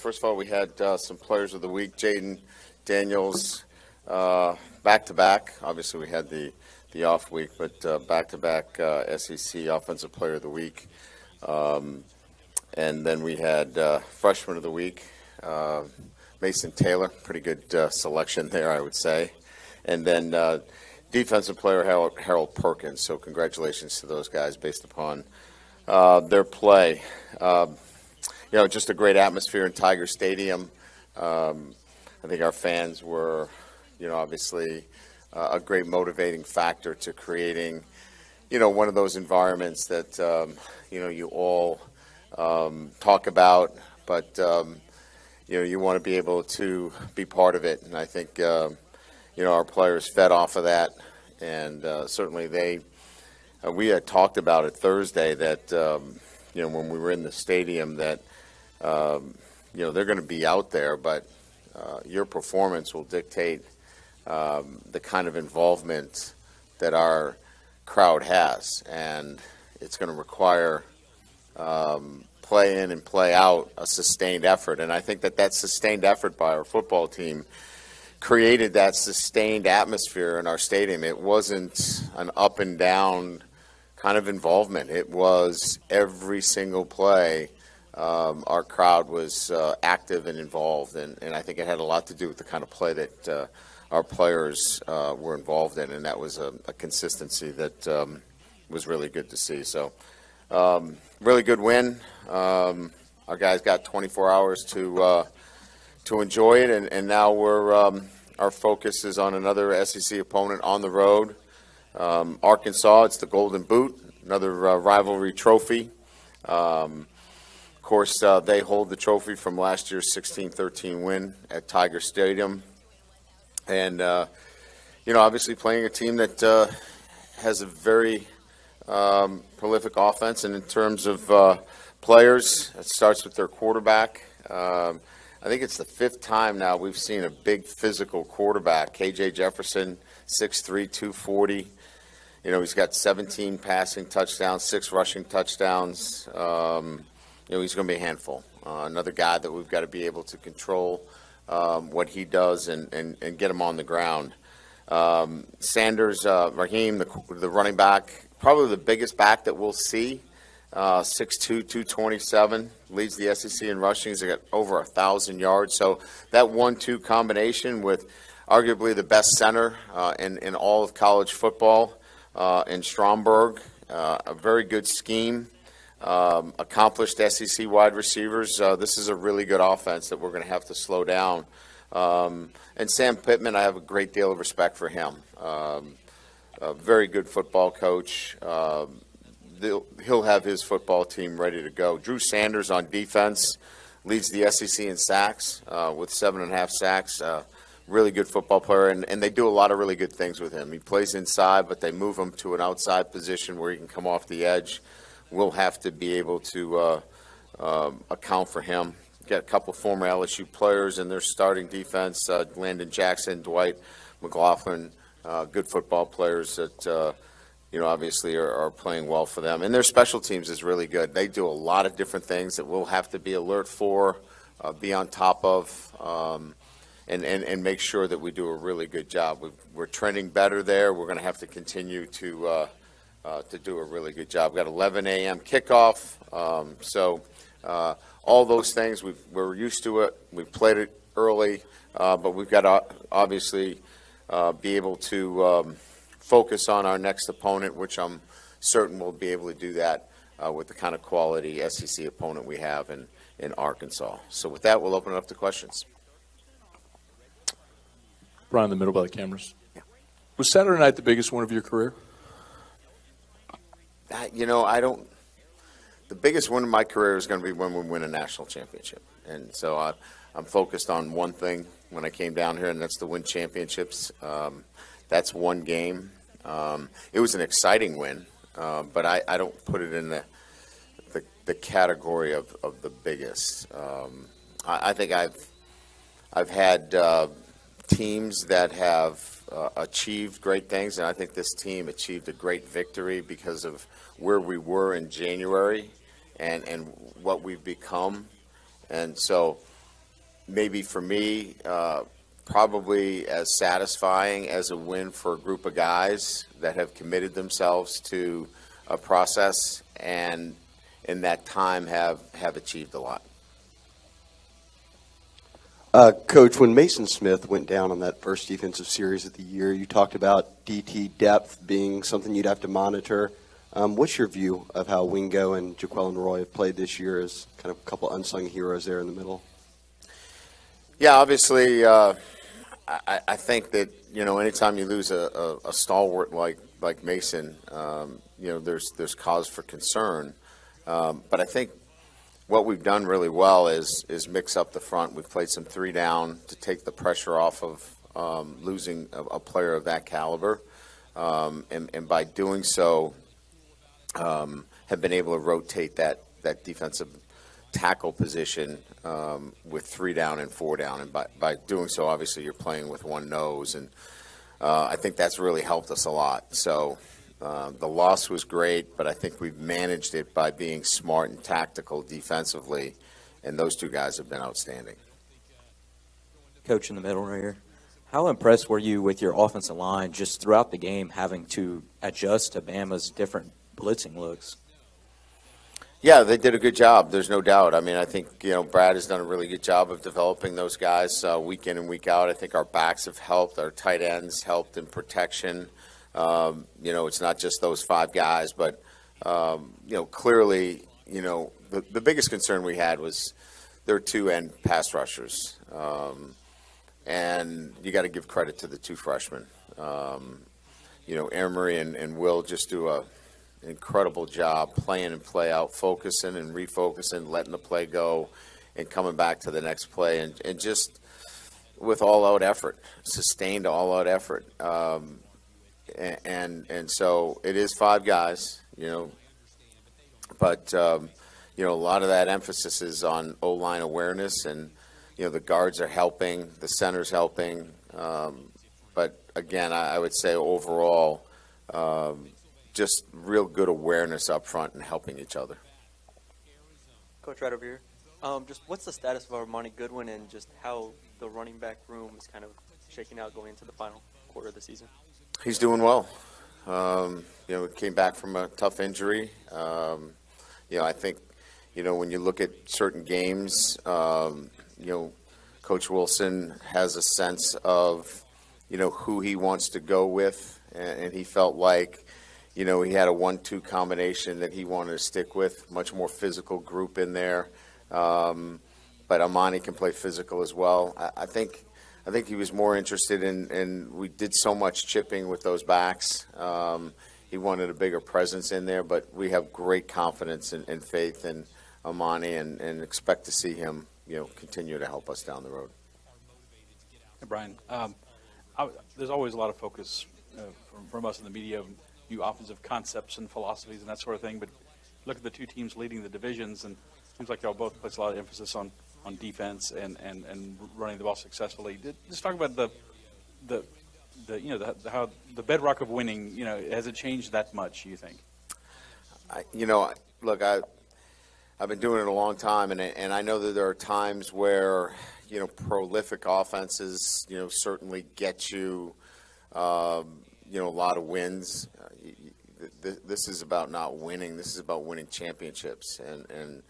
First of all, we had some players of the week. Jaden Daniels, back-to-back. Obviously, we had the off week, but back-to-back SEC Offensive Player of the Week. And then we had Freshman of the Week, Mason Taylor. Pretty good selection there, I would say. And then Defensive Player Harold Perkins. So congratulations to those guys based upon their play. Just a great atmosphere in Tiger Stadium. I think our fans were, obviously a great motivating factor to creating, one of those environments that, you all talk about, but, you want to be able to be part of it. And I think, our players fed off of that. And certainly we had talked about it Thursday that, when we were in the stadium that, they're going to be out there, but your performance will dictate the kind of involvement that our crowd has, and it's going to require play in and play out a sustained effort. And I think that sustained effort by our football team created that sustained atmosphere in our stadium. It wasn't an up and down kind of involvement. It was every single play. Our crowd was active and involved, and I think it had a lot to do with the kind of play that our players were involved in, and that was a consistency that was really good to see. So, really good win. Our guys got 24 hours to enjoy it, and now our focus is on another SEC opponent on the road. Arkansas, it's the Golden Boot, another rivalry trophy. Of course, they hold the trophy from last year's 16-13 win at Tiger Stadium. And, obviously playing a team that has a very prolific offense. And in terms of players, it starts with their quarterback. I think it's the fifth time now we've seen a big physical quarterback. KJ Jefferson, 6'3", 240. He's got 17 passing touchdowns, 6 rushing touchdowns. He's going to be a handful. Another guy that we've got to be able to control what he does and get him on the ground. Sanders, Raheem, the running back, probably the biggest back that we'll see. 6'2", 227, leads the SEC in rushing. He's got over 1,000 yards. So that 1-2 combination with arguably the best center in all of college football in Stromberg, a very good scheme. Accomplished SEC wide receivers. This is a really good offense that we're going to have to slow down. And Sam Pittman, I have a great deal of respect for him. A very good football coach. He'll have his football team ready to go. Drew Sanders on defense leads the SEC in sacks with 7.5 sacks. Really good football player, and they do a lot of really good things with him. He plays inside, but they move him to an outside position where he can come off the edge. We'll have to be able to account for him. Got a couple former LSU players in their starting defense, Landon Jackson, Dwight McLaughlin, good football players that, obviously are playing well for them. And their special teams is really good. They do a lot of different things that we'll have to be alert for, be on top of, and make sure that we do a really good job. We're trending better there. We're going to have to continue to do a really good job. We've got 11 a.m. kickoff. All those things, we're used to it. We've played it early, but we've got to obviously be able to focus on our next opponent, which I'm certain we'll be able to do that with the kind of quality SEC opponent we have in Arkansas. So with that, we'll open it up to questions. Brian, in the middle by the cameras. Yeah. Was Saturday night the biggest one of your career? The biggest win of my career is going to be when we win a national championship. And so I'm focused on one thing when I came down here, and that's to win championships. That's one game. It was an exciting win, but I don't put it in the category of the biggest. I think I've had teams that have achieved great things, and I think this team achieved a great victory because of where we were in January and what we've become. And so maybe for me, probably as satisfying as a win for a group of guys that have committed themselves to a process and in that time have achieved a lot. Coach, when Mason Smith went down on that first defensive series of the year, you talked about DT depth being something you'd have to monitor. What's your view of how Wingo and Jaquelin Roy have played this year as kind of a couple unsung heroes there in the middle? Yeah, obviously, I think that, anytime you lose a stalwart like Mason, there's cause for concern. But I think what we've done really well is mix up the front. We've played some 3 down to take the pressure off of losing a player of that caliber. And by doing so, have been able to rotate that defensive tackle position with 3 down and 4 down. And by doing so, obviously, you're playing with one nose. And I think that's really helped us a lot. So the loss was great, but I think we've managed it by being smart and tactical defensively. And those 2 guys have been outstanding. Coach in the middle right here. How impressed were you with your offensive line just throughout the game having to adjust to Bama's different blitzing looks? Yeah, they did a good job. There's no doubt. I mean, I think, Brad has done a really good job of developing those guys week in and week out. I think our backs have helped. Our tight ends helped in protection. It's not just those 5 guys, but, clearly, the biggest concern we had was their 2-end pass rushers. And you got to give credit to the 2 freshmen. Emery and Will just do an incredible job playing and play out, focusing and refocusing, letting the play go, and coming back to the next play, and just with all-out effort, sustained all-out effort. And so it is 5 guys, but a lot of that emphasis is on O-line awareness, and the guards are helping, the center's helping, but again, I would say overall, just real good awareness up front and helping each other. Coach, right over here. Just what's the status of Armani Goodwin and just how the running back room is kind of shaking out going into the final quarter of the season? He's doing well. Came back from a tough injury. I think, when you look at certain games, Coach Wilson has a sense of, who he wants to go with, and he felt like, he had a 1-2 combination that he wanted to stick with, much more physical group in there. But Amani can play physical as well. I think he was more interested in we did so much chipping with those backs. He wanted a bigger presence in there, but we have great confidence and faith in Amani and expect to see him, continue to help us down the road. Hey, Brian, there's always a lot of focus from us in the media of new offensive concepts and philosophies and that sort of thing, but look at the 2 teams leading the divisions, and it seems like y'all both place a lot of emphasis on defense and running the ball successfully. Just talk about how the bedrock of winning, has it changed that much, you think? Look, I've been doing it a long time, and I know that there are times where, prolific offenses, certainly get you, a lot of wins. This is about not winning. This is about winning championships, and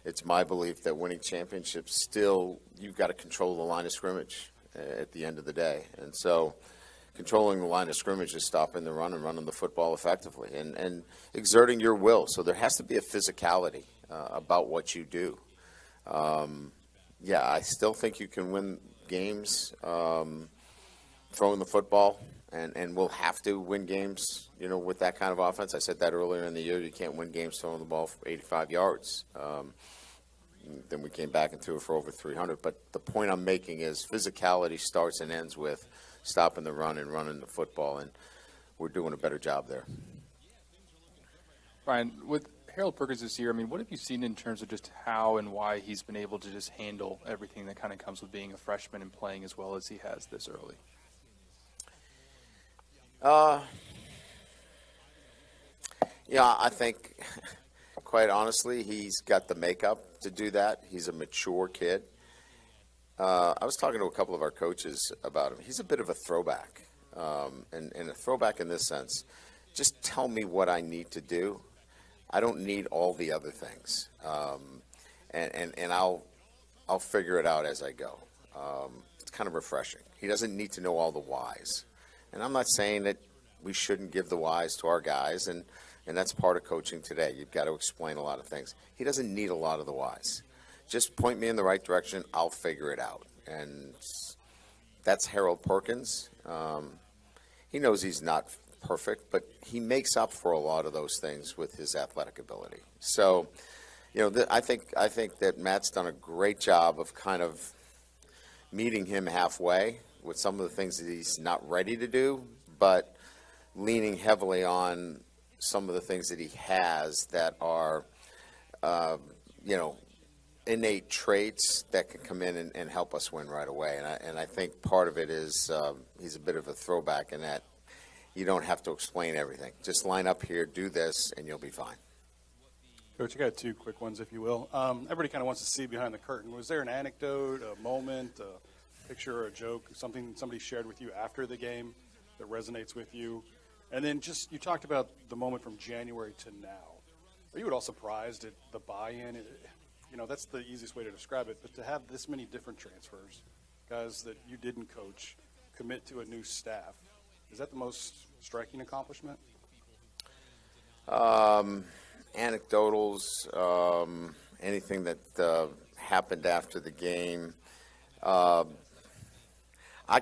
it's my belief that winning championships still, you've got to control the line of scrimmage at the end of the day. And so controlling the line of scrimmage is stopping the run and running the football effectively and exerting your will. So there has to be a physicality about what you do. I still think you can win games throwing the football, and we'll have to win games, with that kind of offense. I said that earlier in the year. You can't win games throwing the ball for 85 yards. Then we came back and threw it for over 300. But the point I'm making is physicality starts and ends with stopping the run and running the football, and we're doing a better job there. Brian, with Harold Perkins this year, what have you seen in terms of just how and why he's been able to just handle everything that kind of comes with being a freshman and playing as well as he has this early? I think, quite honestly, he's got the makeup to do that. He's a mature kid. I was talking to a couple of our coaches about him. He's a bit of a throwback, and a throwback in this sense. Just tell me what I need to do. I don't need all the other things, and I'll figure it out as I go. It's kind of refreshing. He doesn't need to know all the whys, and I'm not saying that we shouldn't give the whys to our guys, and that's part of coaching today. You've got to explain a lot of things. He doesn't need a lot of the whys. Just point me in the right direction. I'll figure it out, and that's Harold Perkins. He knows he's not perfect, but he makes up for a lot of those things with his athletic ability. So, I think that Matt's done a great job of kind of meeting him halfway with some of the things that he's not ready to do, but leaning heavily on some of the things that he has that are, innate traits that can come in and help us win right away. And I think part of it is he's a bit of a throwback in that you don't have to explain everything. Just line up here, do this, and you'll be fine. Coach, I got two quick ones, if you will. Everybody kind of wants to see behind the curtain. Was there an anecdote, a moment, a picture, or a joke, something somebody shared with you after the game that resonates with you? And then just, you talked about the moment from January to now. Are you at all surprised at the buy-in? That's the easiest way to describe it. But to have this many different transfers, guys that you didn't coach, commit to a new staff, is that the most striking accomplishment? Anecdotals, anything that happened after the game. I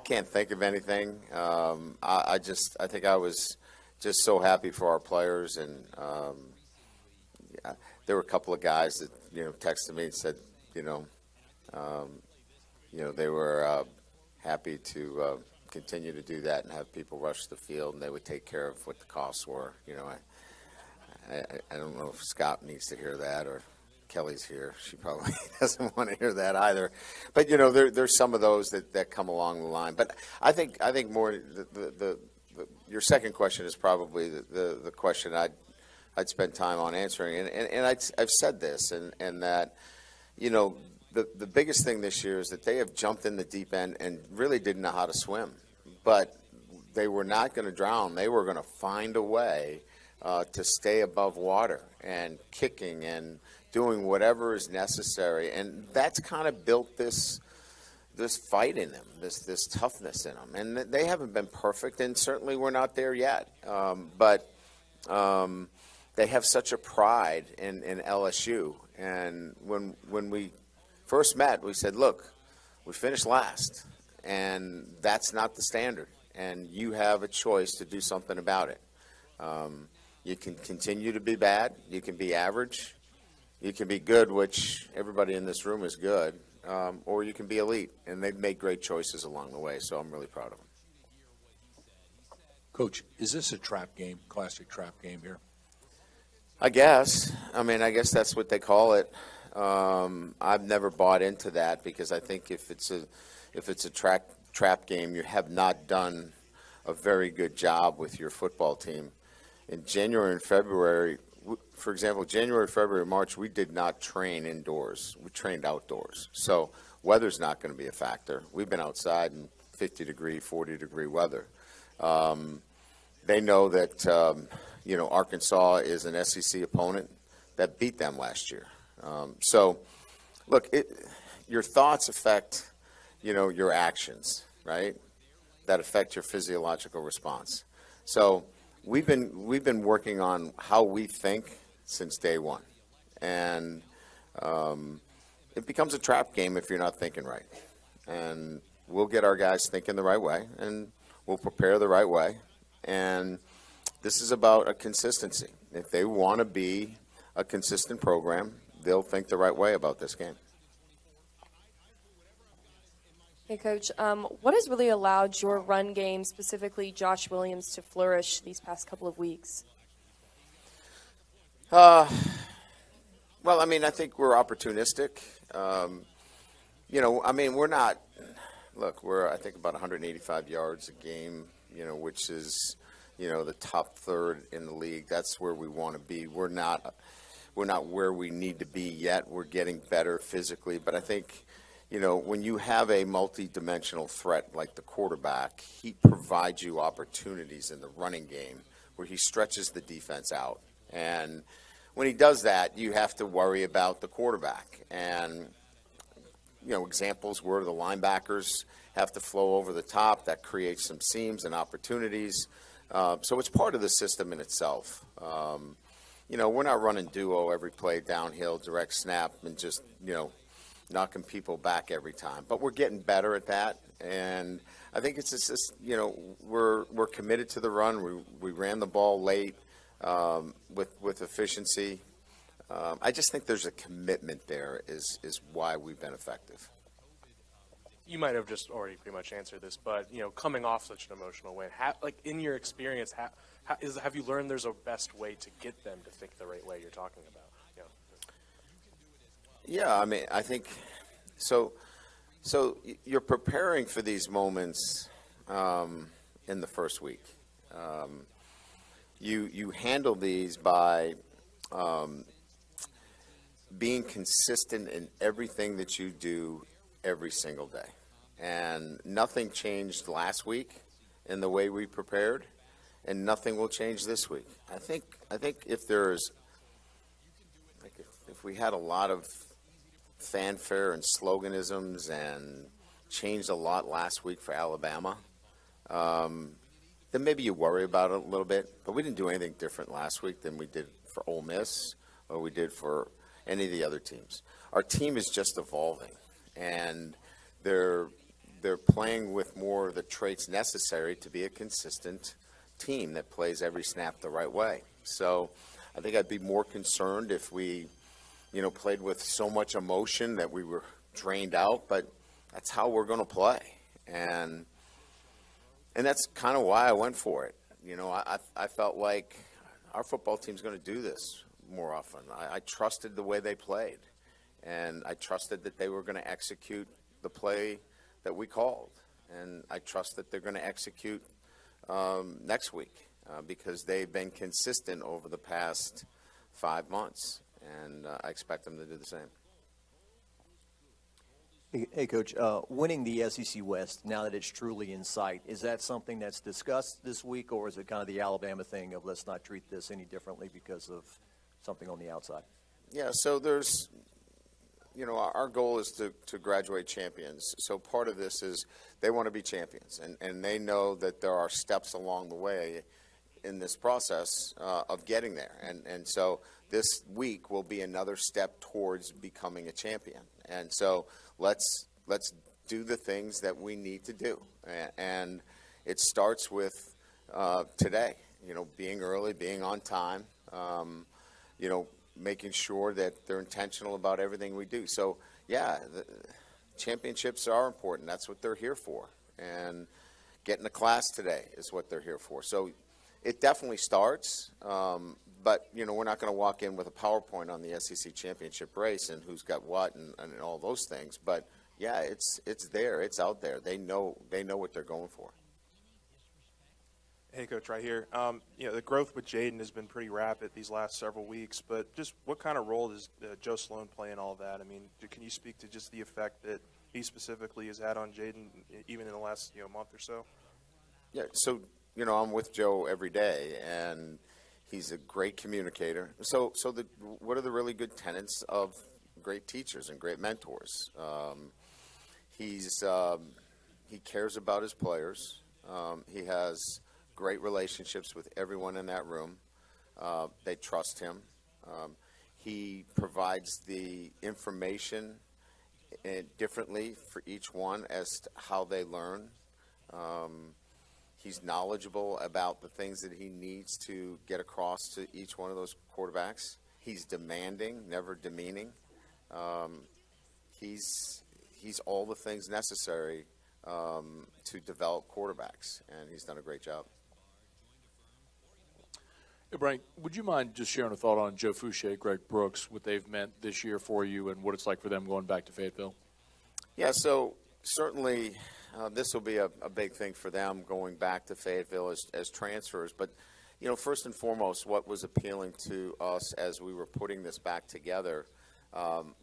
can't think of anything. I think I was just so happy for our players, and there were a couple of guys that texted me and said they were happy to continue to do that and have people rush the field, and they would take care of what the costs were. I don't know if Scott needs to hear that, or Kelly's here. She probably doesn't want to hear that either. But there's some of those that come along the line. But I think more your second question is probably the question I'd spend time on answering. And I've said this, and that the biggest thing this year is that they have jumped in the deep end and really didn't know how to swim. But they were not going to drown. They were going to find a way to stay above water and kicking and doing whatever is necessary. And that's kind of built this fight in them, this toughness in them. And they haven't been perfect, and certainly we're not there yet. But they have such a pride in LSU. And when we first met, we said, look, we finished last, and that's not the standard. And you have a choice to do something about it. You can continue to be bad. You can be average. You can be good, which everybody in this room is good, or you can be elite. And they've made great choices along the way, so I'm really proud of them. Coach, is this a trap game, classic trap game here? I guess. I guess that's what they call it. I've never bought into that, because I think if it's a trap game, you have not done a very good job with your football team. In January and February, for example, January, February, March, we did not train indoors. We trained outdoors. So weather's not going to be a factor. We've been outside in 50-degree, 40-degree weather. They know that, Arkansas is an SEC opponent that beat them last year. So, look, your thoughts affect, your actions, right? That affect your physiological response. So we've been working on how we think since day one, and it becomes a trap game if you're not thinking right. And we'll get our guys thinking the right way, and we'll prepare the right way. And this is about a consistency. If they want to be a consistent program, they'll think the right way about this game. Hey, Coach, what has really allowed your run game, specifically Josh Williams, to flourish these past couple of weeks? Well, I think we're opportunistic. We're not – look, we're, I think, about 185 yards a game, which is, the top third in the league. That's where we want to be. We're not where we need to be yet. We're getting better physically, but I think – you know, when you have a multi-dimensional threat like the quarterback, he provides you opportunities in the running game where he stretches the defense out. And when he does that, you have to worry about the quarterback. And, you know, examples where the linebackers have to flow over the top. That creates some seams and opportunities. So it's part of the system in itself. You know, we're not running duo every play, downhill, direct snap, and just, you know, knocking people back every time. But we're getting better at that. And I think it's just, you know, we're committed to the run. We ran the ball late with efficiency. I just think there's a commitment there is why we've been effective. You might have just already pretty much answered this, but, you know, coming off such an emotional win, like in your experience, have you learned there's a best way to get them to think the right way you're talking about? You know? Yeah, I mean, I think so you're preparing for these moments in the first week. You handle these by being consistent in everything that you do every single day. And nothing changed last week in the way we prepared, and nothing will change this week. I think if there's, like, if we had a lot of fanfare and sloganisms and changed a lot last week for Alabama, then maybe you worry about it a little bit. But we didn't do anything different last week than we did for Ole Miss or we did for any of the other teams. Our team is just evolving, and they're playing with more of the traits necessary to be a consistent team that plays every snap the right way. So I think I'd be more concerned if we, you know, played with so much emotion that we were drained out, but that's how we're going to play. And that's kind of why I went for it. You know, I felt like our football team's going to do this more often. I trusted the way they played, and I trusted that they were going to execute the play that we called, and I trust that they're going to execute next week because they've been consistent over the past 5 months, and I expect them to do the same. Hey, Coach, winning the SEC West, now that it's truly in sight, is that something that's discussed this week, or is it kind of the Alabama thing of let's not treat this any differently because of something on the outside? Yeah, so there's, you know, our goal is to graduate champions. So part of this is they want to be champions, and they know that there are steps along the way in this process of getting there. And so this week will be another step towards becoming a champion. And so let's do the things that we need to do. And it starts with today, you know, being early, being on time, you know, making sure that they're intentional about everything we do. So, yeah, the championships are important. That's what they're here for. And getting to class today is what they're here for. So it definitely starts. But, you know, we're not going to walk in with a PowerPoint on the SEC championship race and who's got what and all those things. But, yeah, it's there. It's out there. They know what they're going for. Hey, Coach, right here. You know, the growth with Jaden has been pretty rapid these last several weeks, but just what kind of role does Joe Sloan play in all of that? I mean, can you speak to just the effect that he specifically has had on Jaden even in the last, you know, month or so? Yeah, so, you know, I'm with Joe every day, and he's a great communicator. So what are the really good tenets of great teachers and great mentors? He cares about his players. He has great relationships with everyone in that room. They trust him. He provides the information differently for each one as to how they learn. He's knowledgeable about the things that he needs to get across to each one of those quarterbacks. He's demanding, never demeaning. He's all the things necessary to develop quarterbacks, and he's done a great job. Hey, Brian, would you mind just sharing a thought on Joe Fouché, Greg Brooks, what they've meant this year for you and what it's like for them going back to Fayetteville? Yeah, so certainly this will be a big thing for them going back to Fayetteville as transfers. But, you know, first and foremost, what was appealing to us as we were putting this back together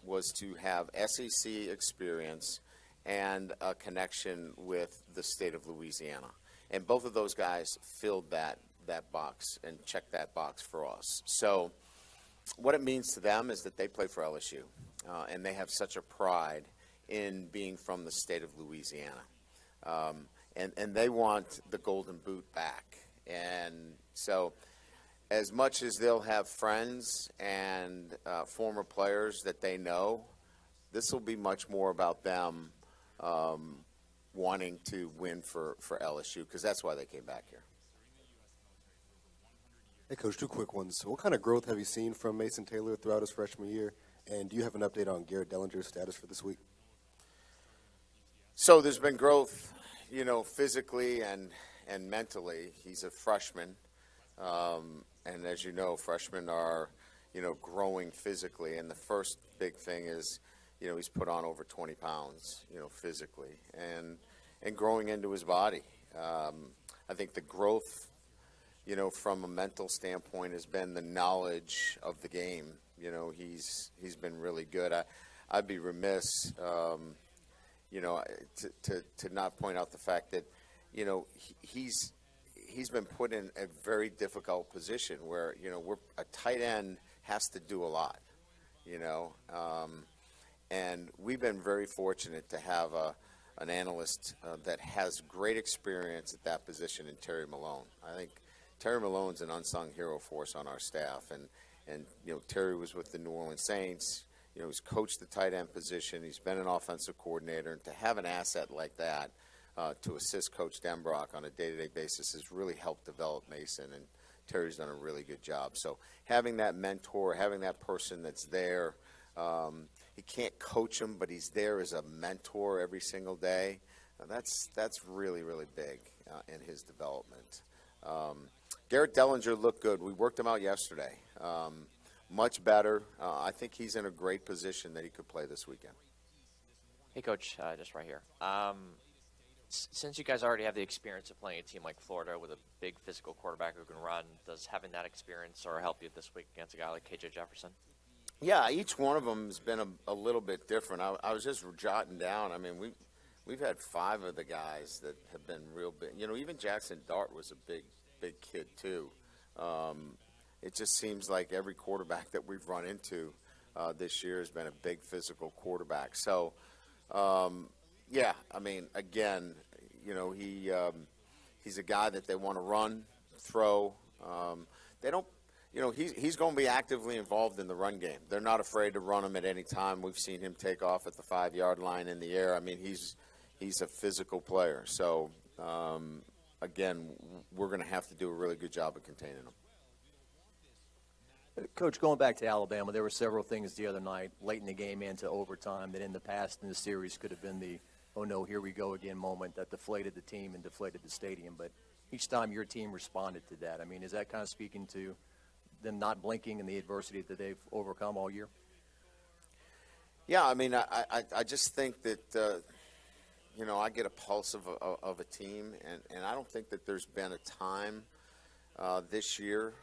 was to have SEC experience and a connection with the state of Louisiana. And both of those guys filled that box and checked that box for us. So what it means to them is that they play for LSU, and they have such a pride in being from the state of Louisiana. And they want the Golden Boot back. And so as much as they'll have friends and former players that they know, this will be much more about them wanting to win for LSU, because that's why they came back here. Hey, Coach, two quick ones. What kind of growth have you seen from Mason Taylor throughout his freshman year? And do you have an update on Garrett Dellinger's status for this week? So there's been growth, physically and mentally. He's a freshman. And as you know, freshmen are, growing physically. And the first big thing is, he's put on over 20 pounds, physically and growing into his body. I think the growth, from a mental standpoint has been the knowledge of the game. He's been really good. I'd be remiss, to not point out the fact that, he's been put in a very difficult position where, a tight end has to do a lot, and we've been very fortunate to have an analyst that has great experience at that position in Terry Malone. I think Terry Malone's an unsung hero for us on our staff, and Terry was with the New Orleans Saints. He's coached the tight end position. He's been an offensive coordinator, and to have an asset like that to assist Coach Denbrock on a day-to-day basis has really helped develop Mason, and Terry's done a really good job. So having that mentor, having that person that's there, he can't coach him, but he's there as a mentor every single day. That's really, really big in his development. Garrett Dellinger looked good. We worked him out yesterday. Much better. I think he's in a great position that he could play this weekend. Hey, Coach, just right here. Since you guys already have the experience of playing a team like Florida with a big physical quarterback who can run, does having that experience or help you this week against a guy like KJ Jefferson? Yeah, each one of them has been a little bit different. I was just jotting down. I mean, we've had 5 of the guys that have been real big. Even Jackson Dart was a big kid too. It just seems like every quarterback that we've run into this year has been a big physical quarterback. So, yeah, I mean, again, he's a guy that they want to run, throw. They don't. He's going to be actively involved in the run game. They're not afraid to run him at any time. We've seen him take off at the 5-yard line in the air. I mean, he's a physical player. So, again, we're going to have to do a really good job of containing him. Coach, going back to Alabama, there were several things the other night, late in the game into overtime, that in the past in the series could have been the, oh no, here we go again moment that deflated the team and deflated the stadium. But each time your team responded to that. I mean, is that kind of speaking to them not blinking and the adversity that they've overcome all year? Yeah, I mean, I just think that, I get a pulse of a team, and I don't think that there's been a time this year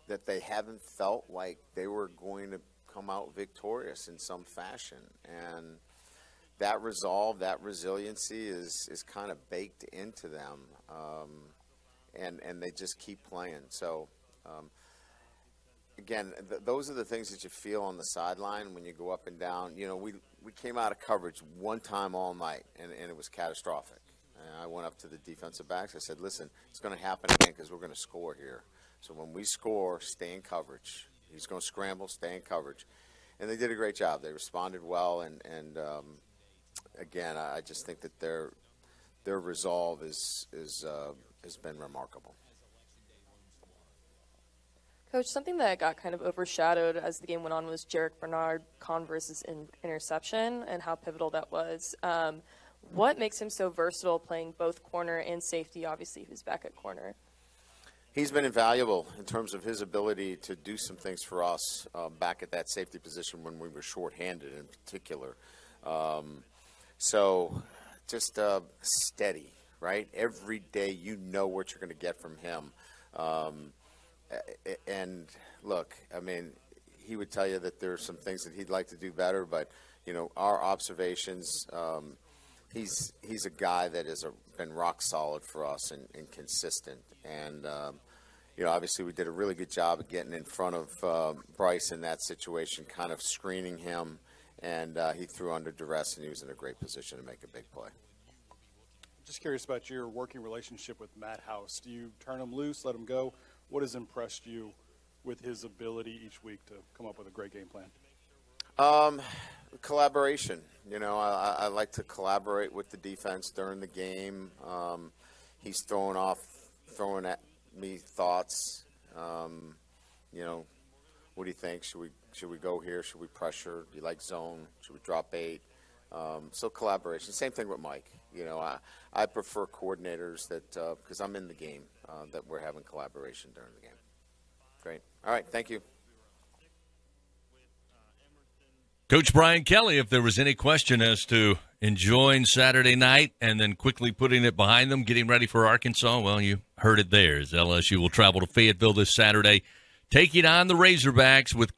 that they haven't felt like they were going to come out victorious in some fashion. And that resolve, that resiliency is kind of baked into them. And they just keep playing. So, again, those are the things that you feel on the sideline when you go up and down. We came out of coverage one time all night, and it was catastrophic. And I went up to the defensive backs. I said, listen, it's going to happen again because we're going to score here. So when we score, stay in coverage. He's going to scramble, stay in coverage. And they did a great job. They responded well, and again, I just think that their resolve has been remarkable. Coach, something that got kind of overshadowed as the game went on was Jarek Bernard Converse's interception and how pivotal that was. What makes him so versatile playing both corner and safety? Obviously, who's back at corner? He's been invaluable in terms of his ability to do some things for us back at that safety position when we were shorthanded in particular. So just steady, right? Every day you know what you're going to get from him. And look, I mean, he would tell you that there are some things that he'd like to do better, but, you know, our observations, he's a guy that has been rock solid for us and consistent. And, you know, obviously we did a really good job of getting in front of Bryce in that situation, kind of screening him, and he threw under duress, and he was in a great position to make a big play. Just curious about your working relationship with Matt House. Do you turn him loose, let him go? What has impressed you with his ability each week to come up with a great game plan? Collaboration. You know, I like to collaborate with the defense during the game. He's throwing at me thoughts. You know, what do you think? Should we go here? Should we pressure? Do you like zone? Should we drop 8? So collaboration. Same thing with Mike. You know, I prefer coordinators that because I'm in the game that we're having collaboration during the game. Great. All right. Thank you. Coach Brian Kelly, if there was any question as to enjoying Saturday night and then quickly putting it behind them, getting ready for Arkansas, well, you heard it there. As LSU will travel to Fayetteville this Saturday, taking on the Razorbacks with